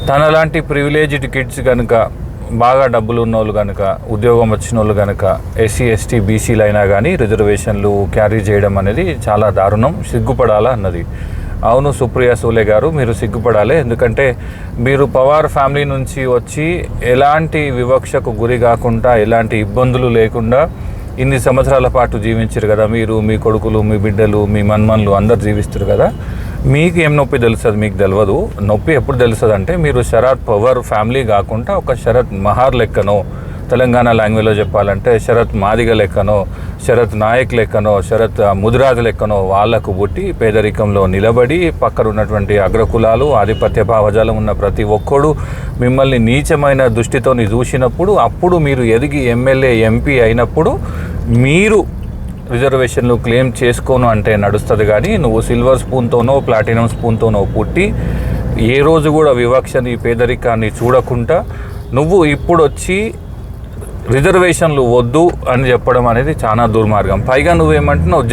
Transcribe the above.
తనలాంటి privileged kids కనుక, బాగా డబ్బులు ఉన్నోళ్ళు కనుక, ఉద్యోగం వచ్చిన వాళ్ళు కనుక ఎస్సీ ఎస్టీ బీసీలు అయినా కానీ రిజర్వేషన్లు క్యారీ చేయడం అనేది చాలా దారుణం, సిగ్గుపడాలా అన్నది. అవును సుప్రియా సూలే గారు, మీరు సిగ్గుపడాలి. ఎందుకంటే మీరు పవార్ ఫ్యామిలీ నుంచి వచ్చి ఎలాంటి వివక్షకు గురి కాకుండా, ఎలాంటి ఇబ్బందులు లేకుండా ఇన్ని సంవత్సరాల పాటు జీవించారు కదా. మీరు, మీ కొడుకులు, మీ బిడ్డలు, మీ మన్మన్లు అందరు జీవిస్తారు కదా. మీకు ఏం నొప్పి తెలుస్తుంది? మీకు తెలియదు. నొప్పి ఎప్పుడు తెలుస్తుంది అంటే మీరు శరత్ పవార్ ఫ్యామిలీ కాకుండా ఒక శరత్ మహార్ లెక్కనో, తెలంగాణ లాంగ్వేజ్లో చెప్పాలంటే శరత్ మాదిగ లెక్కనో, శరత్ నాయక్ లెక్కనో, శరత్ ముదిరాజు లెక్కనో వాళ్లకు పుట్టి పేదరికంలో నిలబడి పక్కన ఉన్నటువంటి అగ్రకులాలు, ఆధిపత్య భావజాలం ఉన్న ప్రతి ఒక్కడు మిమ్మల్ని నీచమైన దృష్టితోని చూసినప్పుడు, అప్పుడు మీరు ఎదిగి ఎమ్మెల్యే ఎంపీ అయినప్పుడు మీరు రిజర్వేషన్లు క్లెయిమ్ చేసుకోను అంటే నడుస్తుంది. కానీ నువ్వు సిల్వర్ స్పూన్తోనో ప్లాటినం స్పూన్తోనో పుట్టి ఏ రోజు కూడా వివక్షని, పేదరికాన్ని చూడకుండా నువ్వు ఇప్పుడు వచ్చి రిజర్వేషన్లు వద్దు అని చెప్పడం అనేది చాలా దుర్మార్గం. పైగా నువ్వేమంటున్నావు,